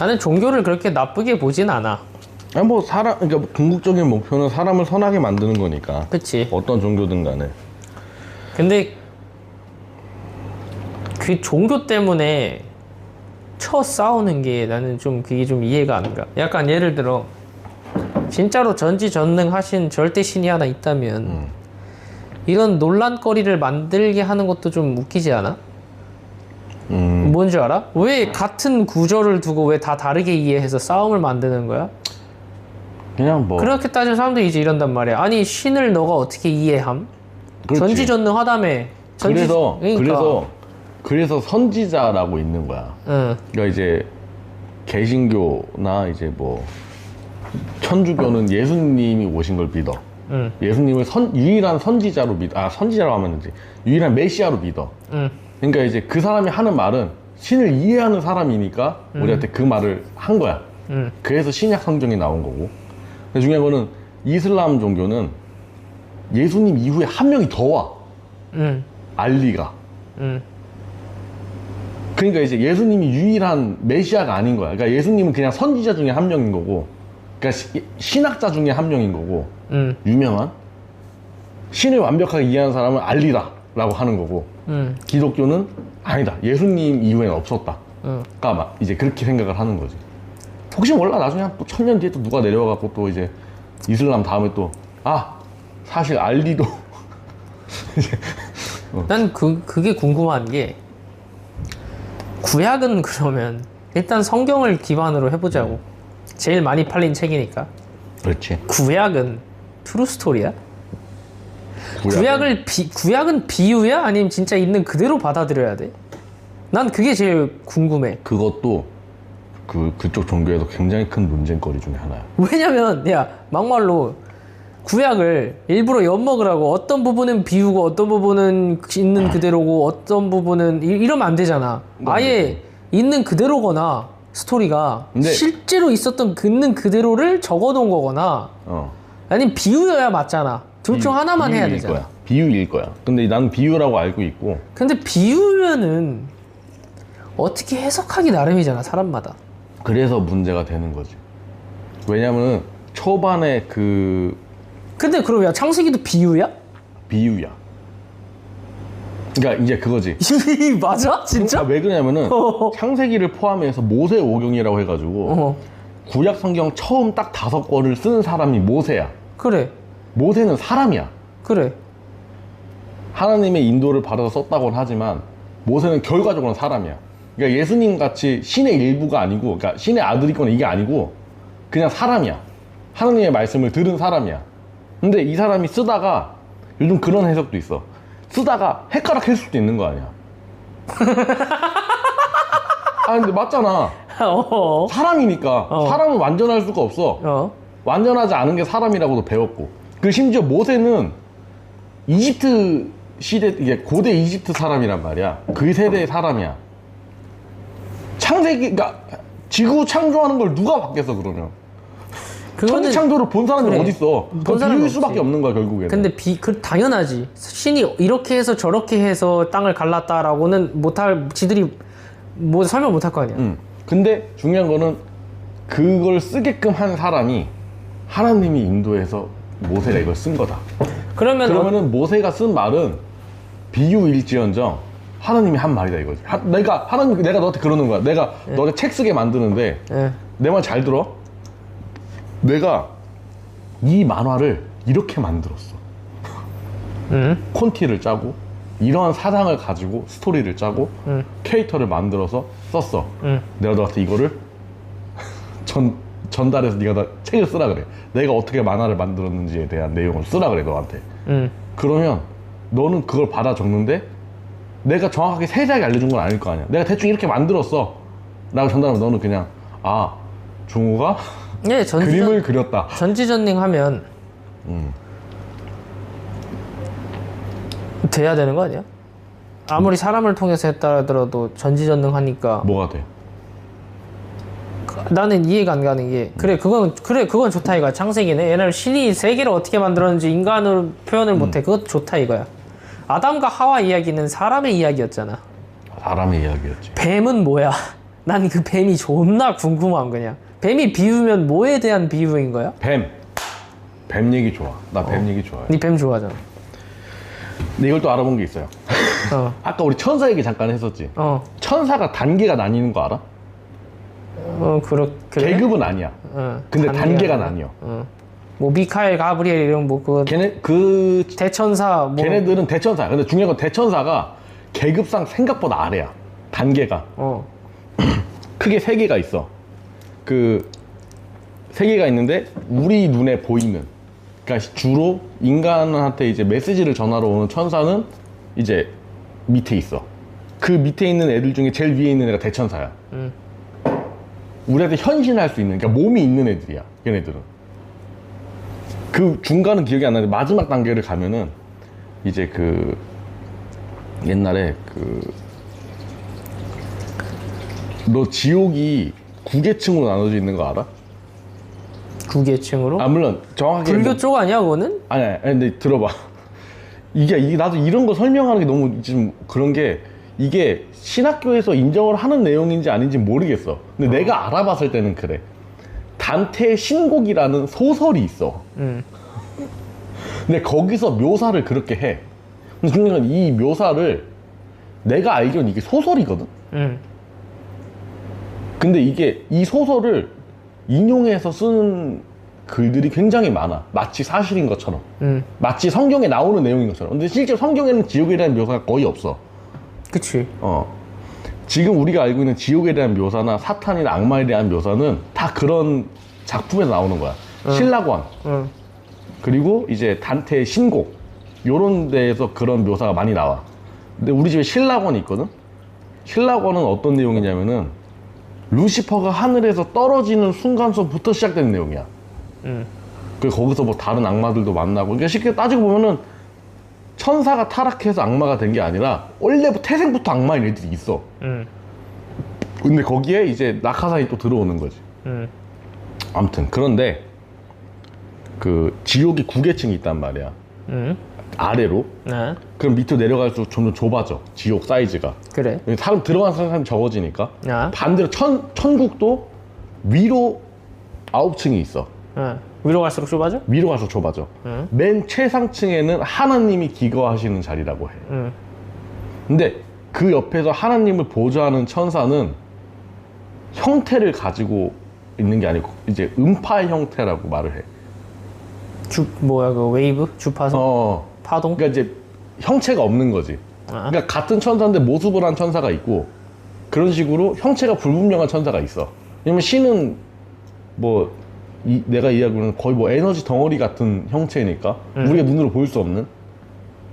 나는 종교를 그렇게 나쁘게 보진 않아. 아니 뭐 사람 그러니까 궁극적인 목표는 사람을 선하게 만드는 거니까. 그치. 어떤 종교든 간에. 근데 그 종교 때문에 싸우는 게 나는 좀 그게 좀 이해가 안 가. 약간 예를 들어 진짜로 전지전능하신 절대 신이 하나 있다면 이런 논란거리를 만들게 하는 것도 좀 웃기지 않아? 뭔지 알아? 왜 같은 구조를 두고 왜 다 다르게 이해해서 싸움을 만드는 거야? 그냥 뭐 그렇게 따지면 사람들이 이제 이런단 말이야. 아니 신을 너가 어떻게 이해함? 그렇지. 전지전능하다며. 그래서 선지자라고 있는 거야. 응. 그러니까 이제 개신교나 이제 뭐 천주교는 예수님이 오신 걸 믿어. 예수님을 유일한 선지자로 믿어. 선지자라고 하면 이제 유일한 메시아로 믿어. 그러니까 이제 그 사람이 하는 말은 신을 이해하는 사람이니까 우리한테 그 말을 한 거야. 그래서 신약 성경이 나온 거고. 근데 중요한 거는 이슬람 종교는 예수님 이후에 한 명이 더 와. 알리가. 그러니까 이제 예수님이 유일한 메시아가 아닌 거야. 그러니까 예수님은 그냥 선지자 중에 한 명인 거고, 그러니까 신학자 중에 한 명인 거고, 유명한 신을 완벽하게 이해하는 사람은 알리라라고 하는 거고, 기독교는 아니다. 예수님 이후에는 없었다. 그러니까 막 이제 그렇게 생각을 하는 거지. 혹시 몰라 나중에 또 1000년 뒤에 또 누가 내려와갖고 또 이제 이슬람 다음에 또 사실 알리도 난 그게 궁금한 게 구약은 그러면 일단 성경을 기반으로 해보자고. 제일 많이 팔린 책이니까. 그렇지. 구약은 트루스토리야? 구약은 비유야? 아니면 진짜 있는 그대로 받아들여야 돼? 난 그게 제일 궁금해. 그것도 그쪽 종교에서 굉장히 큰 논쟁거리 중에 하나야. 왜냐면 막말로 구약을 일부러 엿먹으라고 어떤 부분은 비우고 어떤 부분은 있는 그대로고 어떤 부분은 이러면 안 되잖아. 아예 있는 그대로거나 스토리가 실제로 있었던 있는 그대로를 적어놓은 거거나 아니면 비유여야 맞잖아. 둘 중 하나만 해야 되잖아. 거야. 비유일 거야. 근데 난 비유라고 알고 있고. 근데 비유면은 어떻게 해석하기 나름이잖아, 사람마다. 그래서 문제가 되는 거지. 왜냐면은 초반에 근데 그럼 창세기도 비유야? 비유야. 그러니까 이제 그거지. 맞아? 진짜? 왜 그러냐면은 창세기를 포함해서 모세 오경이라고 해가지고 구약 성경 처음 딱 5권을 쓴 사람이 모세야. 그래. 모세는 사람이야. 그래. 하나님의 인도를 받아서 썼다고는 하지만 모세는 결과적으로는 사람이야. 그러니까 예수님 같이 신의 일부가 아니고, 그러니까 신의 아들이거나 이게 아니고 그냥 사람이야. 하나님의 말씀을 들은 사람이야. 근데 이 사람이 쓰다가 요즘 그런 해석도 있어. 쓰다가 헷가락 했을 수도 있는 거 아니야. 근데 맞잖아. 사람이니까 사람은 완전할 수가 없어. 완전하지 않은 게 사람이라고도 배웠고. 심지어 모세는 이집트 시대, 이게 고대 이집트 사람이란 말이야. 그 세대의 사람이야. 그러니까 지구 창조하는 걸 누가 받겠어 그러면? 천지 창조를 본 사람이 어딨어? 본 사람일 수밖에 없는 거야 결국에는. 근데 당연하지. 신이 이렇게 해서 저렇게 해서 땅을 갈랐다라고는 지들이 뭐 설명 못할 거 아니야. 근데 중요한 거는 그걸 쓰게끔 한 사람이 하나님이 인도해서 모세가 이걸 쓴 거다. 그러면은 모세가 쓴 말은 비유일지언정 하나님이 한 말이다 이거지. 내가 너한테 그러는 거야. 내가 너를 책 쓰게 만드는데 내 말 잘 들어. 내가 이 만화를 이렇게 만들었어. 콘티를 짜고 이러한 사상을 가지고 스토리를 짜고 캐릭터를 만들어서 썼어. 내가 너한테 이거를 전달해서 네가 책을 쓰라 그래. 내가 어떻게 만화를 만들었는지에 대한 내용을 쓰라 그래 너한테. 그러면 너는 그걸 받아 적는데 내가 정확하게 세세하게 알려준 건 아닐 거 아니야. 내가 대충 이렇게 만들었어 라고 전달하면 너는 그냥 종우가 그림을 그렸다. 전지전능하면 돼야 되는 거 아니야? 아무리 사람을 통해서 했다 하더라도 전지전능하니까 뭐가 돼? 나는 이해가 안 가는 게 그건 좋다 이거야. 창세기네. 얘네를 신이 세계를 어떻게 만들었는지 인간으로 표현을 못해. 그것도 좋다 이거야. 아담과 하와 이야기는 사람의 이야기였잖아. 사람의 이야기였지. 뱀은 뭐야? 난 그 뱀이 존나 궁금함 그냥. 뱀이 비유면 뭐에 대한 비유인 거야? 뱀 얘기 좋아. 나 뱀 얘기 좋아해. 니 뱀 좋아하잖아. 근데 이걸 또 알아본 게 있어요. 아까 우리 천사 얘기 잠깐 했었지. 천사가 단계가 나뉘는 거 알아? 그래? 계급은 아니야. 근데 단계가 나뉘어. 뭐 미카엘, 가브리엘 이런 뭐 대천사 뭐. 걔네들은 대천사야. 근데 중요한 건 대천사가 계급상 생각보다 아래야. 단계가. 크게 세 개가 있어. 세 개가 있는데 우리 눈에 보이는. 그러니까 주로 인간한테 이제 메시지를 전하러 오는 천사는 이제 밑에 있어. 그 밑에 있는 애들 중에 제일 위에 있는 애가 대천사야. 우리한테 현신할 수 있는, 그러니까 몸이 있는 애들이야. 걔네들은. 그 중간은 기억이 안 나는데 마지막 단계를 가면은 이제 옛날에 너 지옥이 9계층으로 나눠져 있는 거 알아? 9계층으로? 물론 정확하게 불교 쪽 아니야 그거는? 아니 근데 들어봐. 이게 나도 이런 거 설명하는 게 너무 좀 그런 게, 이게 신학교에서 인정을 하는 내용인지 아닌지 모르겠어. 근데 내가 알아봤을 때는 그래. 단테의 신곡이라는 소설이 있어. 근데 거기서 묘사를 그렇게 해. 근데 중요한 건 이 묘사를 내가 알기로는 이게 소설이거든. 근데 이게 이 소설을 인용해서 쓰는 글들이 굉장히 많아. 마치 사실인 것처럼. 마치 성경에 나오는 내용인 것처럼. 근데 실제 성경에는 지옥에 대한 묘사가 거의 없어. 그치. 지금 우리가 알고 있는 지옥에 대한 묘사나 사탄이나 악마에 대한 묘사는 다 그런 작품에서 나오는 거야. 신라권. 그리고 이제 단테의 신곡. 요런 데에서 그런 묘사가 많이 나와. 근데 우리 집에 신라권이 있거든? 신라권은 어떤 내용이냐면은 루시퍼가 하늘에서 떨어지는 순간서부터 시작되는 내용이야. 그리고 거기서 뭐 다른 악마들도 만나고. 그러니까 쉽게 따지고 보면은 천사가 타락해서 악마가 된 게 아니라 원래부터 태생부터 악마인 애들이 있어. 근데 거기에 이제 낙하산이 또 들어오는 거지. 아무튼 그런데 지옥이 9계층이 있단 말이야. 아래로. 네. 그럼 밑으로 내려갈수록 점점 좁아져. 지옥 사이즈가. 그래. 사람 들어가는 사람이 적어지니까. 야. 반대로 천국도 위로 9층이 있어. 위로 갈수록 좁아져? 위로 가서 좁아져. 맨 최상층에는 하나님이 기거하시는 자리라고 해. 근데 그 옆에서 하나님을 보좌하는 천사는 형태를 가지고 있는 게 아니고 이제 음파의 형태라고 말을 해. 웨이브? 주파수? 파동? 그러니까 이제 형체가 없는 거지. 그러니까 같은 천사인데 모습을 한 천사가 있고, 그런 식으로 형체가 불분명한 천사가 있어. 왜냐면 신은 내가 이해하기로는 거의 에너지 덩어리 같은 형체니까 우리가 눈으로 보일 수 없는,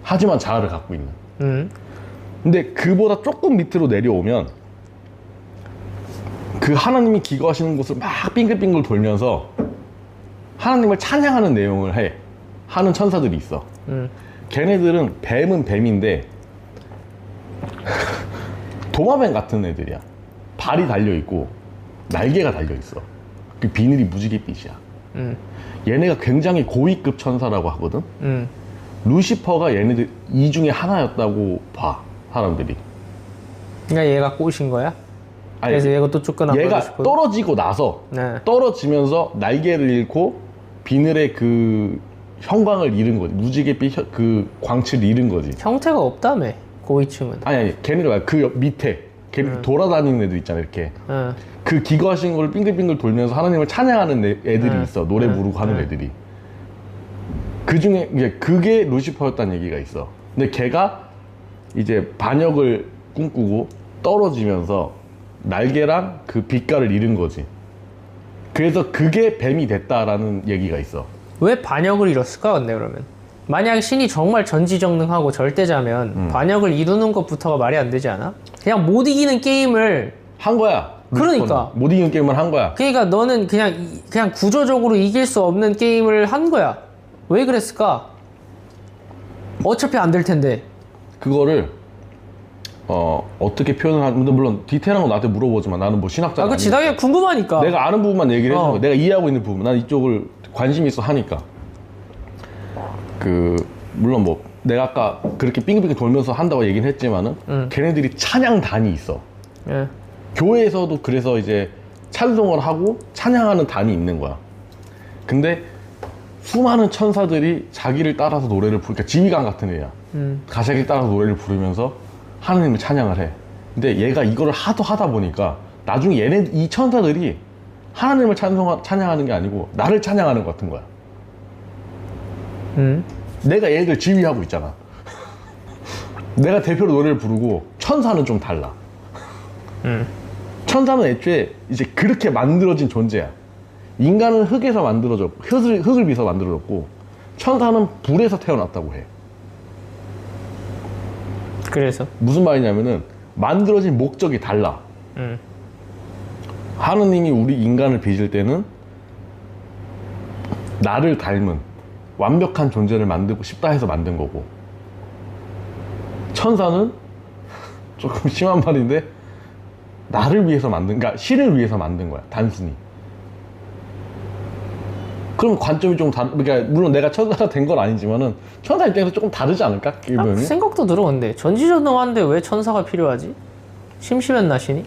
하지만 자아를 갖고 있는. 근데 그보다 조금 밑으로 내려오면 그 하나님이 기거하시는 곳을 막 빙글빙글 돌면서 하나님을 찬양하는 내용을 하는 천사들이 있어. 걔네들은 뱀은 뱀인데 도마뱀 같은 애들이야. 발이 달려있고 날개가 달려있어. 그 비늘이 무지갯빛이야. 얘네가 굉장히 고위급 천사라고 하거든. 루시퍼가 얘네들 이 중에 하나였다고 봐, 사람들이. 그러니까 얘가 꼬신 거야? 아니, 그래서 얘가 또 쫓겨나고 얘가 떨어지고 나서 떨어지면서 날개를 잃고 비늘의 그 형광을 잃은 거지. 무지갯빛 그 광채를 잃은 거지. 형태가 없다며, 고위층은. 아니 걔네가 그 밑에 걔네 돌아다니는 애들 있잖아, 이렇게. 그 기거하신 거를 빙글빙글 돌면서 하나님을 찬양하는 애들이 있어. 노래 부르고 하는 애들이. 그 중에 그게 루시퍼였다는 얘기가 있어. 근데 걔가 이제 반역을 꿈꾸고 떨어지면서 날개랑 그 빛깔을 잃은 거지. 그래서 그게 뱀이 됐다라는 얘기가 있어. 왜 반역을 이뤘을까 근데 그러면? 만약 신이 정말 전지전능하고 절대자면 반역을 이루는 것부터가 말이 안 되지 않아? 그냥 못 이기는 게임을 한 거야. 그러니까 못 이기는 게임을 한 거야. 그러니까 너는 그냥 구조적으로 이길 수 없는 게임을 한 거야. 왜 그랬을까? 어차피 안 될 텐데. 그거를 어떻게 표현을 하는데, 물론 디테일한 건 나한테 물어보지만 나는 뭐 신학자가 그치. 나 그냥 궁금하니까. 내가 아는 부분만 얘기를 해주는 거야. 내가 이해하고 있는 부분, 난 이쪽을 관심이 있어 하니까. 물론 내가 아까 그렇게 빙글빙글 돌면서 한다고 얘기는 했지만은 걔네들이 찬양단이 있어. 교회에서도 그래서 이제 찬송을 하고 찬양하는 단이 있는 거야. 근데 수많은 천사들이 자기를 따라서 노래를 부르니까 지휘관 같은 애야. 자기를 따라서 노래를 부르면서 하나님을 찬양을 해. 근데 얘가 이거를 하다 보니까 나중에 이 천사들이 하나님을 찬양하는 게 아니고 나를 찬양하는 것 같은 거야. 내가 얘들 지휘하고 있잖아. 내가 대표로 노래를 부르고 천사는 좀 달라. 천사는 애초에 이제 그렇게 만들어진 존재야. 인간은 흙에서 만들어졌고 흙을 비서 만들어졌고 천사는 불에서 태어났다고 해. 그래서 무슨 말이냐면은 만들어진 목적이 달라. 하느님이 우리 인간을 빚을 때는 나를 닮은 완벽한 존재를 만들고 싶다 해서 만든 거고, 천사는 조금 심한 말인데 나를 위해서 그러니까 신을 위해서 만든 거야, 단순히. 그럼 관점이 좀 그러니까 물론 내가 천사가 된 건 아니지만은 천사 입장에서 조금 다르지 않을까? 그 생각도 들어. 근데 전지전능한데 왜 천사가 필요하지? 심심했나 신이?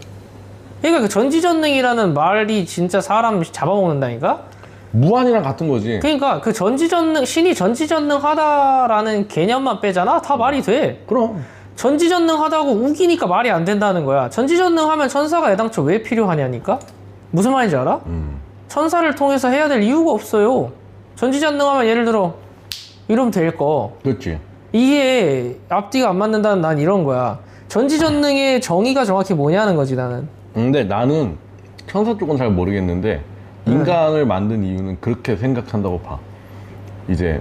그러니까 그 전지전능이라는 말이 진짜 사람 잡아먹는다니까? 무한이랑 같은 거지. 그러니까 그 신이 전지전능하다라는 개념만 빼잖아? 다 말이 돼. 그럼 전지전능하다고 우기니까 말이 안 된다는 거야. 전지전능하면 천사가 애당초 왜 필요하냐니까? 무슨 말인지 알아? 천사를 통해서 해야 될 이유가 없어요. 전지전능하면 예를 들어 이러면 될 거. 그렇지. 이게 앞뒤가 안 맞는다는 난 이런 거야. 전지전능의 정의가 정확히 뭐냐는 거지 나는. 근데 나는 천사 쪽은 잘 모르겠는데 인간을 만든 이유는 그렇게 생각한다고 봐. 이제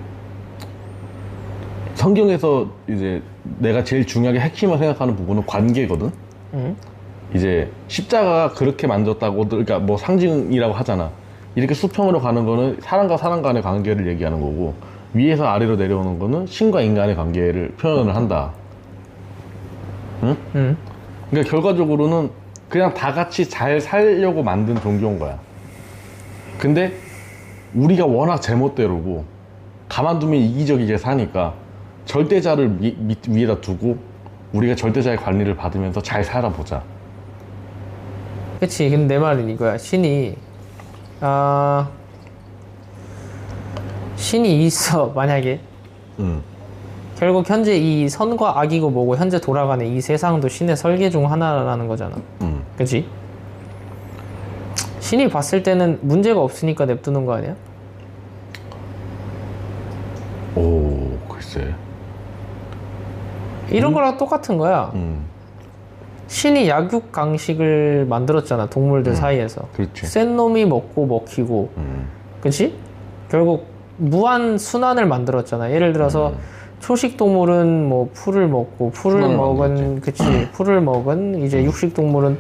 성경에서 이제 내가 제일 중요하게 핵심을 생각하는 부분은 관계거든. 이제 십자가가 그렇게 만졌다고, 그러니까 뭐 상징이라고 하잖아. 이렇게 수평으로 가는 거는 사람과 사람 간의 관계를 얘기하는 거고, 위에서 아래로 내려오는 거는 신과 인간의 관계를 표현을 한다. 응? 그러니까 결과적으로는 그냥 다 같이 잘 살려고 만든 종교인 거야. 근데 우리가 워낙 제멋대로고 가만두면 이기적이게 사니까 절대자를 위에다 두고 우리가 절대자의 관리를 받으면서 잘 살아보자. 그치. 근데 내 말은 이거야. 신이 있어 만약에. 결국 현재 이 선과 악이고 뭐고 현재 돌아가는 이 세상도 신의 설계 중 하나라는 거잖아. 그치? 신이 봤을 때는 문제가 없으니까 냅두는 거 아니야? 오, 글쎄. 이런 거랑 똑같은 거야. 신이 약육강식을 만들었잖아, 동물들 사이에서. 그렇지. 센 놈이 먹고 먹히고. 그치? 결국 무한 순환을 만들었잖아. 예를 들어서 초식 동물은 뭐 풀을 먹고 풀을 먹은 이제 육식 동물은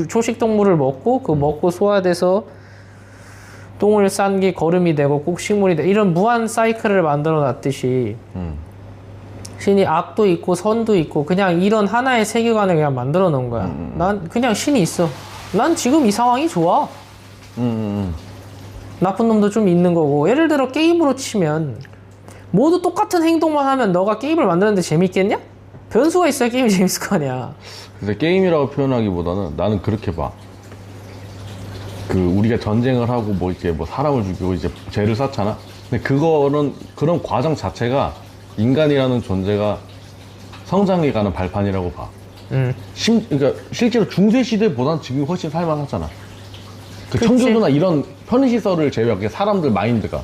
초식 동물을 먹고 그 먹고 소화돼서 똥을 싼 게 거름이 되고 꼭 식물이 돼. 이런 무한 사이클을 만들어 놨듯이 신이 악도 있고 선도 있고 그냥 이런 하나의 세계관을 그냥 만들어 놓은 거야. 난 그냥 신이 있어. 난 지금 이 상황이 좋아. 나쁜 놈도 좀 있는 거고. 예를 들어 게임으로 치면 모두 똑같은 행동만 하면 너가 게임을 만드는데 재밌겠냐? 변수가 있어야 게임이 재밌을 거 아니야. 근데 게임이라고 표현하기보다는 나는 그렇게 봐. 그 우리가 전쟁을 하고 뭐 이렇게 뭐 사람을 죽이고 이제 죄를 쌓잖아. 근데 그런 과정 자체가 인간이라는 존재가 성장해가는 발판이라고 봐. 그러니까 실제로 중세 시대보다는 지금 훨씬 살만하잖아. 그 청교도나 이런 편의시설을 제외하고 사람들 마인드가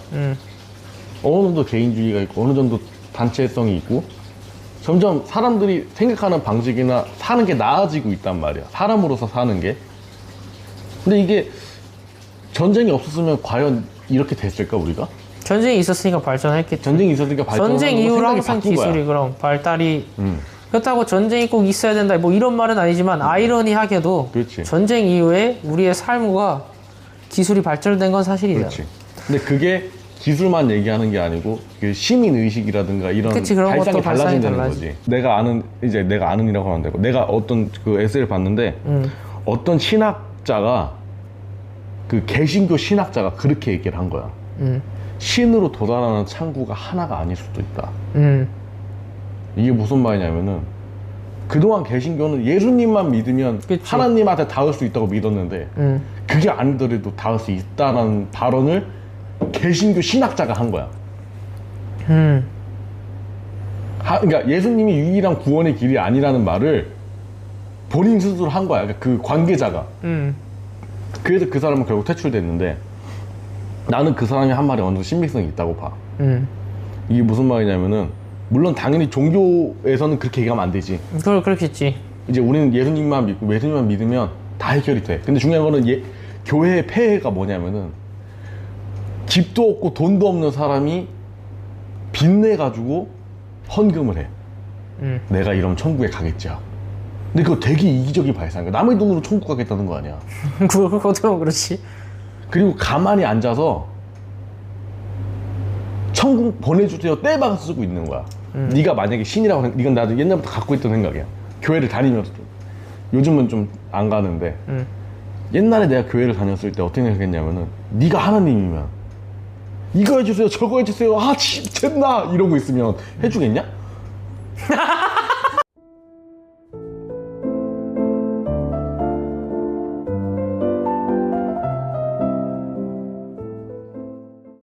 어느 정도 개인주의가 있고 어느 정도 단체성이 있고 점점 사람들이 생각하는 방식이나 사는 게 나아지고 있단 말이야. 사람으로서 사는 게. 근데 이게 전쟁이 없었으면 과연 이렇게 됐을까 우리가? 전쟁이 있었으니까 발전했겠지. 전쟁이 있었으니까 발전한 전쟁 이후로 항상 기술이 거야. 그럼 발달이 그렇다고 전쟁이 꼭 있어야 된다 뭐 이런 말은 아니지만 아이러니하게도 그렇지. 전쟁 이후에 우리의 삶과 기술이 발전된 건 사실이잖아. 그렇지. 근데 그게 기술만 얘기하는 게 아니고 시민 의식이라든가 이런 그치, 그런 발상이 것도 발상이 달라진다는 달라지. 거지. 내가 아는이라고 하면 되고 내가 어떤 그 에세이를 봤는데 어떤 신학자가 그 개신교 신학자가 그렇게 얘기를 한 거야. 신으로 도달하는 창구가 하나가 아닐 수도 있다. 이게 무슨 말이냐면은 그동안 개신교는 예수님만 믿으면 그치. 하나님한테 닿을 수 있다고 믿었는데 그게 아니더라도 닿을 수 있다는 발언을 개신교 신학자가 한 거야. 그러니까 예수님이 유일한 구원의 길이 아니라는 말을 본인 스스로 한 거야. 그러니까 그 관계자가. 그래서 그 사람은 결국 퇴출됐는데 나는 그 사람이 한 말이 어느 정도 신빙성이 있다고 봐. 이게 무슨 말이냐면은 물론 당연히 종교에서는 그렇게 얘기하면 안 되지. 그렇겠지. 이제 우리는 예수님만 믿고 예수님만 믿으면 다 해결이 돼. 근데 중요한 거는 교회의 폐해가 뭐냐면은 집도 없고 돈도 없는 사람이 빚내 가지고 헌금을 해. 내가 이러면 천국에 가겠지 하고. 근데 그거 되게 이기적인 발상인 거야. 남의 돈으로 천국 가겠다는 거 아니야. 그것도 그렇지. 그리고 가만히 앉아서 천국 보내주세요 떼박아 쓰고 있는 거야. 네가 만약에 신이라고 이건 나도 옛날부터 갖고 있던 생각이야. 교회를 다니면서 요즘은 좀 안 가는데 옛날에 내가 교회를 다녔을 때 어떻게 생각했냐면은 네가 하나님이면 이거 해주세요 저거 해주세요 아 진짜 이러고 있으면 해주겠냐?